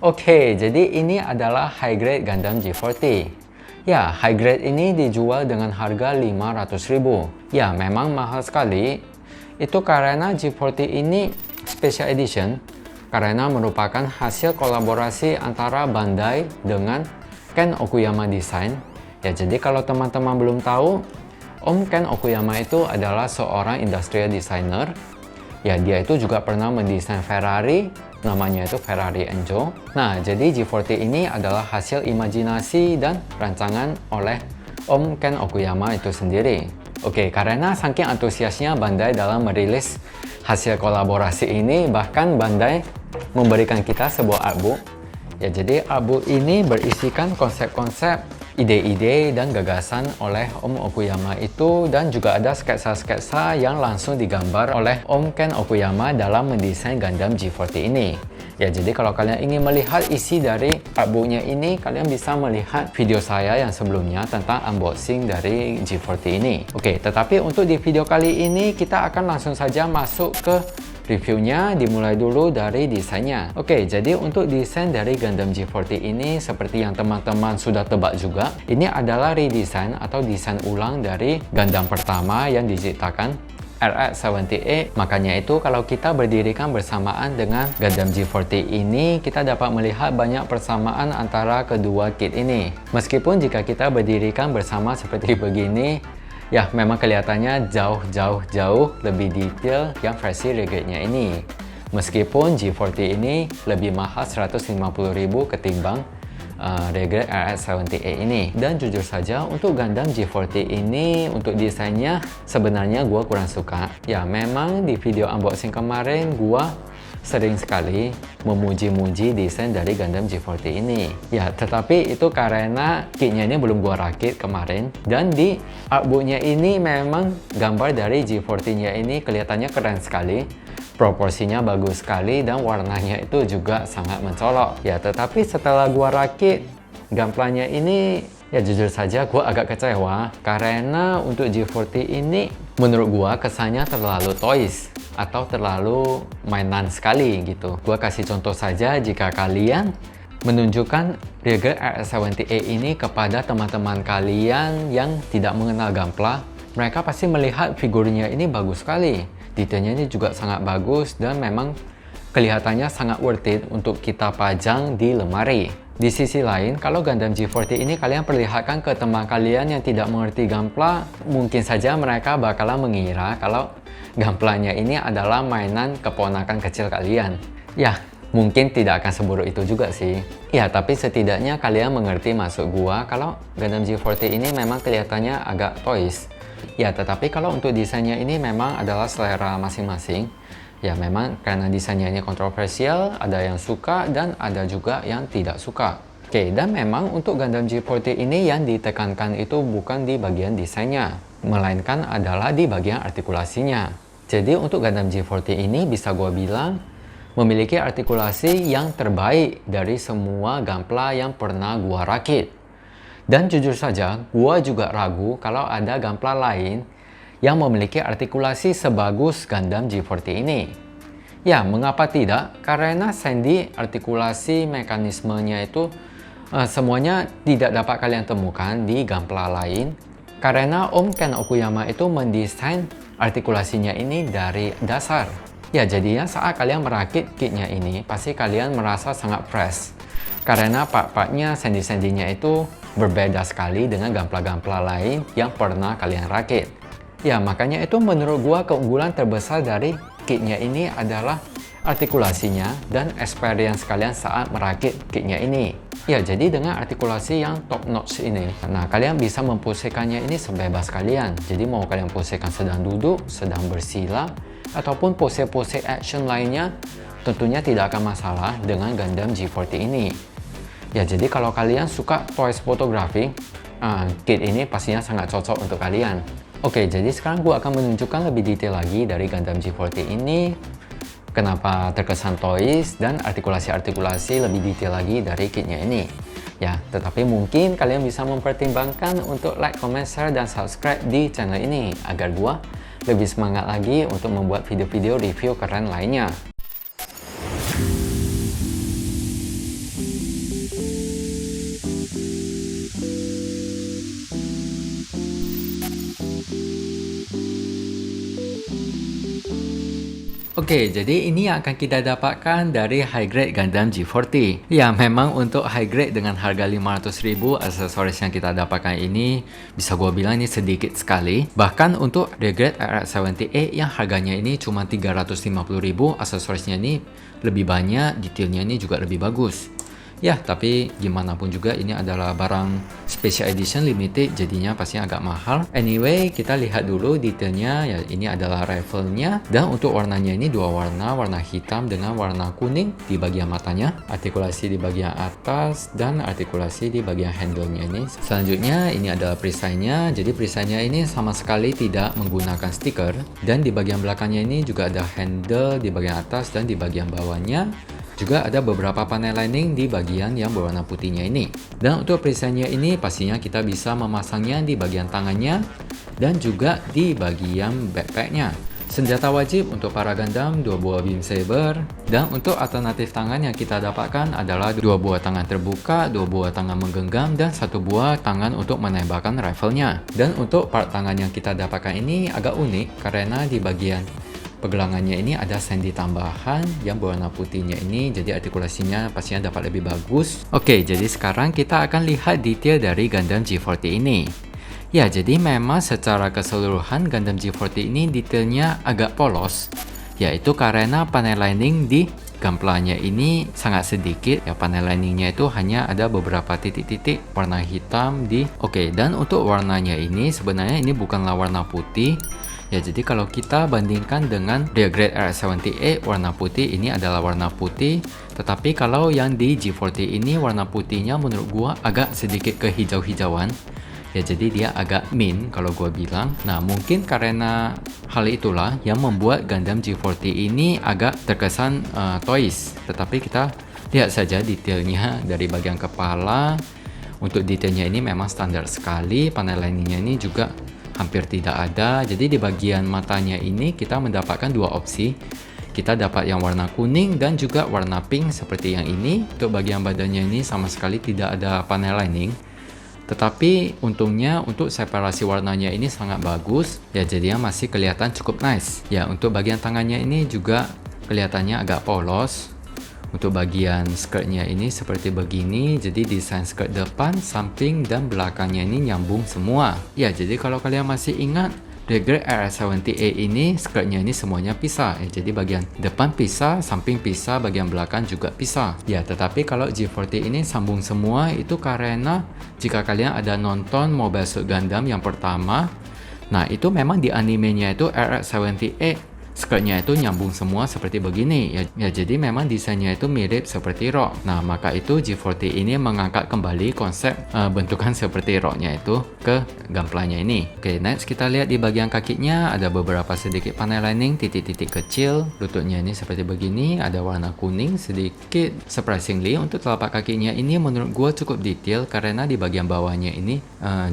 Oke, jadi ini adalah high grade Gundam G40. Ya, high grade ini dijual dengan harga 500.000. Ya, memang mahal sekali. Itu karena G40 ini special edition karena merupakan hasil kolaborasi antara Bandai dengan Ken Okuyama Design. Ya, jadi kalau teman-teman belum tahu, Om Ken Okuyama itu adalah seorang industrial designer. Ya, dia itu juga pernah mendesain Ferrari, namanya itu Ferrari Enzo. Nah, jadi G40 ini adalah hasil imajinasi dan rancangan oleh Om Ken Okuyama itu sendiri. Oke, karena saking antusiasnya Bandai dalam merilis hasil kolaborasi ini, bahkan Bandai memberikan kita sebuah artbook. Ya, jadi artbook ini berisikan konsep-konsep, ide-ide dan gagasan oleh Om Okuyama itu, dan juga ada sketsa-sketsa yang langsung digambar oleh Om Ken Okuyama dalam mendesain Gundam G40 ini. Ya, jadi kalau kalian ingin melihat isi dari artbooknya ini, kalian bisa melihat video saya yang sebelumnya tentang unboxing dari G40 ini. Oke, tetapi untuk di video kali ini kita akan langsung saja masuk ke reviewnya, dimulai dulu dari desainnya. Oke, jadi untuk desain dari Gundam G40 ini seperti yang teman-teman sudah tebak juga, ini adalah redesign atau desain ulang dari Gundam pertama yang diciptakan RX-78. Makanya itu kalau kita berdirikan bersamaan dengan Gundam G40 ini, kita dapat melihat banyak persamaan antara kedua kit ini. Meskipun jika kita berdirikan bersama seperti begini, ya, memang kelihatannya jauh lebih detail yang versi Regret-nya ini. Meskipun G40 ini lebih mahal 150.000 ketimbang Regret RX-78 ini. Dan jujur saja untuk Gundam G40 ini, untuk desainnya sebenarnya gua kurang suka. Ya, memang di video unboxing kemarin gua sering sekali memuji-muji desain dari Gundam G40 ini. Ya, tetapi itu karena kitnya ini belum gua rakit kemarin, dan di artbooknya ini memang gambar dari G40-nya ini kelihatannya keren sekali, proporsinya bagus sekali, dan warnanya itu juga sangat mencolok. Ya, tetapi setelah gua rakit gameplaynya ini, ya jujur saja gua agak kecewa karena untuk G40 ini menurut gua kesannya terlalu toys atau terlalu mainan sekali gitu. Gua kasih contoh saja, jika kalian menunjukkan Regret RX-78 ini kepada teman-teman kalian yang tidak mengenal Gunpla, mereka pasti melihat figurnya ini bagus sekali. Detailnya ini juga sangat bagus dan memang kelihatannya sangat worth it untuk kita pajang di lemari. Di sisi lain, kalau Gundam G40 ini kalian perlihatkan ke teman kalian yang tidak mengerti Gunpla, mungkin saja mereka bakalan mengira kalau Gunpla-nya ini adalah mainan keponakan kecil kalian. Ya, mungkin tidak akan seburuk itu juga sih. Ya, tapi setidaknya kalian mengerti maksud gua kalau Gundam G40 ini memang kelihatannya agak toys. Ya, tetapi kalau untuk desainnya ini memang adalah selera masing-masing. Ya, memang karena desainnya ini kontroversial, ada yang suka dan ada juga yang tidak suka. Oke, dan memang untuk Gundam G40 ini yang ditekankan itu bukan di bagian desainnya, melainkan adalah di bagian artikulasinya. Jadi untuk Gundam G40 ini bisa gue bilang memiliki artikulasi yang terbaik dari semua Gunpla yang pernah gue rakit. Dan jujur saja, gue juga ragu kalau ada Gunpla lain yang memiliki artikulasi sebagus Gundam G40 ini. Ya, mengapa tidak? Karena sendi artikulasi mekanismenya itu semuanya tidak dapat kalian temukan di Gunpla lain. Karena Om Ken Okuyama itu mendesain artikulasinya ini dari dasar. Ya, jadinya saat kalian merakit kitnya ini, pasti kalian merasa sangat fresh. Karena part-partnya, sendi-sendinya itu berbeda sekali dengan Gunpla-Gunpla lain yang pernah kalian rakit. Ya, makanya itu menurut gua keunggulan terbesar dari kitnya ini adalah artikulasinya dan experience kalian saat merakit kitnya ini. Ya, jadi dengan artikulasi yang top notch ini, nah kalian bisa memposisikannya ini sebebas kalian. Jadi mau kalian posisikan sedang duduk, sedang bersila, ataupun pose-pose action lainnya, tentunya tidak akan masalah dengan Gundam G40 ini. Ya, jadi kalau kalian suka toys fotografi, kit ini pastinya sangat cocok untuk kalian. Oke, jadi sekarang gue akan menunjukkan lebih detail lagi dari Gundam G40 ini, kenapa terkesan toys, dan artikulasi-artikulasi lebih detail lagi dari kitnya ini. Ya, tetapi mungkin kalian bisa mempertimbangkan untuk like, comment, share, dan subscribe di channel ini agar gua lebih semangat lagi untuk membuat video-video review keren lainnya. Oke, jadi ini yang akan kita dapatkan dari high grade Gundam G40. Ya, memang untuk high grade dengan harga 500.000 aksesoris yang kita dapatkan ini bisa gua bilang ini sedikit sekali. Bahkan untuk regrade RX-78 yang harganya ini cuma 350.000, aksesorisnya ini lebih banyak, detailnya ini juga lebih bagus. Ya, tapi gimana pun juga ini adalah barang special edition limited, jadinya pastinya agak mahal. Anyway, kita lihat dulu detailnya. Ya, ini adalah rifle-nya. Dan untuk warnanya ini dua warna, warna hitam dengan warna kuning di bagian matanya, artikulasi di bagian atas, dan artikulasi di bagian handle-nya ini. Selanjutnya, ini adalah perisainya. Jadi perisainya ini sama sekali tidak menggunakan stiker. Dan di bagian belakangnya ini juga ada handle di bagian atas dan di bagian bawahnya. Juga ada beberapa panel lining di bagian yang berwarna putihnya ini. Dan untuk perisainya ini pastinya kita bisa memasangnya di bagian tangannya dan juga di bagian backpacknya. Senjata wajib untuk para Gundam, 2 buah beam saber. Dan untuk alternatif tangan yang kita dapatkan adalah 2 buah tangan terbuka, 2 buah tangan menggenggam, dan 1 buah tangan untuk menembakkan rifle-nya. Dan untuk part tangan yang kita dapatkan ini agak unik karena di bagian pegelangannya ini ada sendi tambahan yang berwarna putihnya ini, jadi artikulasinya pastinya dapat lebih bagus. Oke, jadi sekarang kita akan lihat detail dari Gundam G40 ini. Ya, jadi memang secara keseluruhan Gundam G40 ini detailnya agak polos, yaitu karena panel lining di gunpla-nya ini sangat sedikit. Ya, panel liningnya itu hanya ada beberapa titik-titik warna hitam di. Oke, dan untuk warnanya ini sebenarnya ini bukanlah warna putih. Ya, jadi kalau kita bandingkan dengan real grade RX-78 warna putih, ini adalah warna putih. Tetapi kalau yang di G40 ini warna putihnya menurut gua agak sedikit kehijau-hijauan. Ya, jadi dia agak mint kalau gua bilang. Nah, mungkin karena hal itulah yang membuat Gundam G40 ini agak terkesan toys. Tetapi kita lihat saja detailnya dari bagian kepala. Untuk detailnya ini memang standar sekali. Panel liningnya ini juga hampir tidak ada. Jadi di bagian matanya ini kita mendapatkan dua opsi. Kita dapat yang warna kuning dan juga warna pink seperti yang ini. Untuk bagian badannya ini sama sekali tidak ada panel lining. Tetapi untungnya untuk separasi warnanya ini sangat bagus. Ya, jadinya masih kelihatan cukup nice. Ya, untuk bagian tangannya ini juga kelihatannya agak polos. Untuk bagian skirtnya ini seperti begini, jadi desain skirt depan, samping, dan belakangnya ini nyambung semua. Ya, jadi kalau kalian masih ingat, regrade RX-78 ini skirtnya ini semuanya pisah. Ya, jadi bagian depan pisah, samping pisah, bagian belakang juga pisah. Ya, tetapi kalau G40 ini sambung semua itu karena jika kalian ada nonton Mobile Suit Gundam yang pertama, nah itu memang di animenya itu RX-78 skirtnya itu nyambung semua seperti begini ya, jadi memang desainnya itu mirip seperti rok. Nah, maka itu G40 ini mengangkat kembali konsep bentukan seperti roknya itu ke gunpla-nya ini. Oke, next kita lihat di bagian kakinya ada beberapa sedikit panel lining, titik-titik kecil. Lututnya ini seperti begini, ada warna kuning sedikit. Surprisingly untuk telapak kakinya ini menurut gua cukup detail karena di bagian bawahnya ini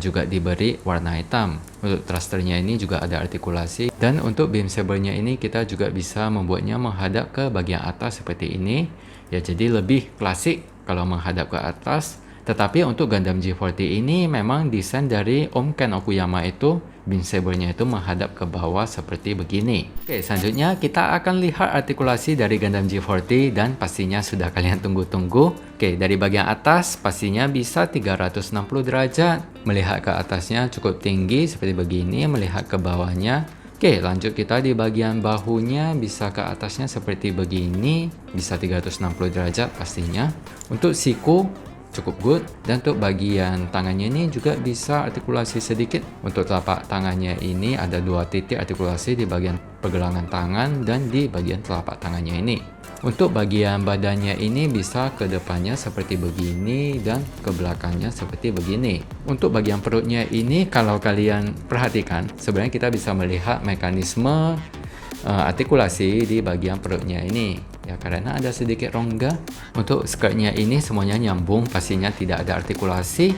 juga diberi warna hitam. Untuk thrusternya ini juga ada artikulasi, dan untuk beam sabernya ini kita juga bisa membuatnya menghadap ke bagian atas seperti ini. Ya, jadi lebih klasik kalau menghadap ke atas. Tetapi untuk Gundam G40 ini memang desain dari Om Ken Okuyama itu beam sabernya itu menghadap ke bawah seperti begini. Oke, selanjutnya kita akan lihat artikulasi dari Gundam G40 dan pastinya sudah kalian tunggu-tunggu. Oke, dari bagian atas pastinya bisa 360 derajat. Melihat ke atasnya cukup tinggi seperti begini, melihat ke bawahnya. Oke, lanjut kita di bagian bahunya bisa ke atasnya seperti begini, bisa 360 derajat pastinya. Untuk siku cukup good, dan untuk bagian tangannya ini juga bisa artikulasi sedikit. Untuk telapak tangannya ini ada dua titik artikulasi di bagian pergelangan tangan dan di bagian telapak tangannya ini. Untuk bagian badannya ini bisa ke depannya seperti begini dan ke belakangnya seperti begini. Untuk bagian perutnya ini kalau kalian perhatikan sebenarnya kita bisa melihat mekanisme artikulasi di bagian perutnya ini. Ya, karena ada sedikit rongga. Untuk skirtnya ini semuanya nyambung, pastinya tidak ada artikulasi.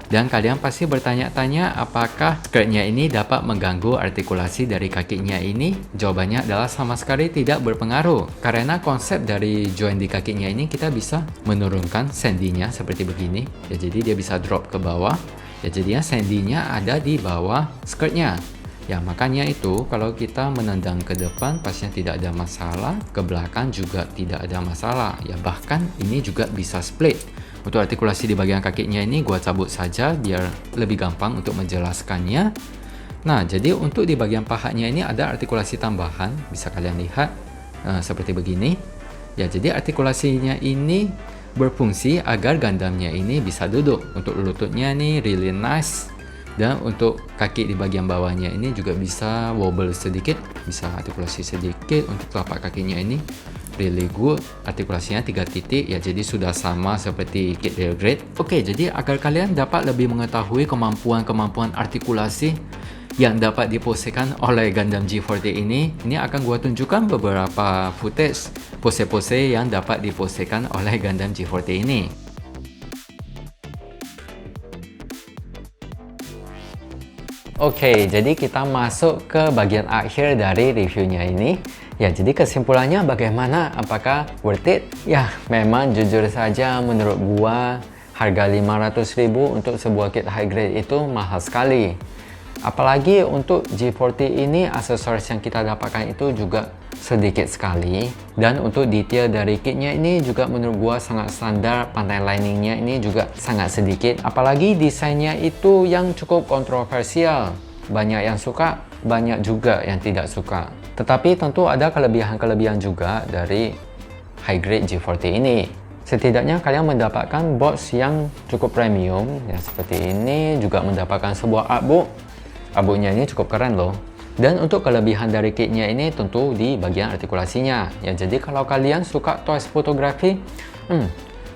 Dan kalian pasti bertanya-tanya apakah skirtnya ini dapat mengganggu artikulasi dari kakinya ini? Jawabannya adalah sama sekali tidak berpengaruh. Karena konsep dari join di kakinya ini kita bisa menurunkan sendinya seperti begini. Ya, jadi dia bisa drop ke bawah. Ya, jadinya sendinya ada di bawah skirtnya. Ya, makanya itu kalau kita menendang ke depan pastinya tidak ada masalah, ke belakang juga tidak ada masalah. Ya, bahkan ini juga bisa split. Untuk artikulasi di bagian kakinya ini gua cabut saja biar lebih gampang untuk menjelaskannya. Nah, jadi untuk di bagian pahanya ini ada artikulasi tambahan, bisa kalian lihat seperti begini. Ya, jadi artikulasinya ini berfungsi agar Gundamnya ini bisa duduk. Untuk lututnya nih really nice. Dan untuk kaki di bagian bawahnya ini juga bisa wobble sedikit, bisa artikulasi sedikit. Untuk telapak kakinya ini really good, artikulasinya 3 titik ya, jadi sudah sama seperti kit Railgrade. Oke, jadi agar kalian dapat lebih mengetahui kemampuan artikulasi yang dapat diposekan oleh Gundam G40 ini akan gua tunjukkan beberapa footage pose-pose yang dapat diposekan oleh Gundam G40 ini. Oke, jadi kita masuk ke bagian akhir dari reviewnya ini. Ya, jadi kesimpulannya bagaimana? Apakah worth it? Ya, memang jujur saja menurut gua harga 500.000 untuk sebuah kit high grade itu mahal sekali. Apalagi untuk G40 ini aksesoris yang kita dapatkan itu juga sedikit sekali, dan untuk detail dari kitnya ini juga menurut gua sangat standar. Pantai liningnya ini juga sangat sedikit, apalagi desainnya itu yang cukup kontroversial. Banyak yang suka, banyak juga yang tidak suka. Tetapi tentu ada kelebihan-kelebihan juga dari high grade G40 ini. Setidaknya kalian mendapatkan box yang cukup premium ya, seperti ini, juga mendapatkan sebuah artbook. Artbooknya ini cukup keren loh. Dan untuk kelebihan dari kitnya ini tentu di bagian artikulasinya. Ya, jadi kalau kalian suka toys fotografi,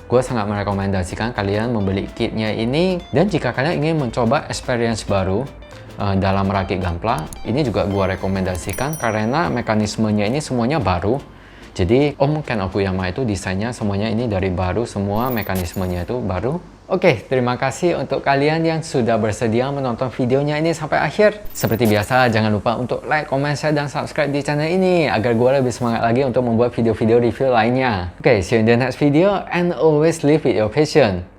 gue sangat merekomendasikan kalian membeli kitnya ini. Dan jika kalian ingin mencoba experience baru dalam merakit Gunpla, ini juga gue rekomendasikan karena mekanismenya ini semuanya baru. Jadi Om Ken Okuyama itu desainnya semuanya ini dari baru, semua mekanismenya itu baru. Oke, terima kasih untuk kalian yang sudah bersedia menonton videonya ini sampai akhir. Seperti biasa, jangan lupa untuk like, comment, share, dan subscribe di channel ini agar gue lebih semangat lagi untuk membuat video-video review lainnya. Oke, see you in the next video and always live with your passion.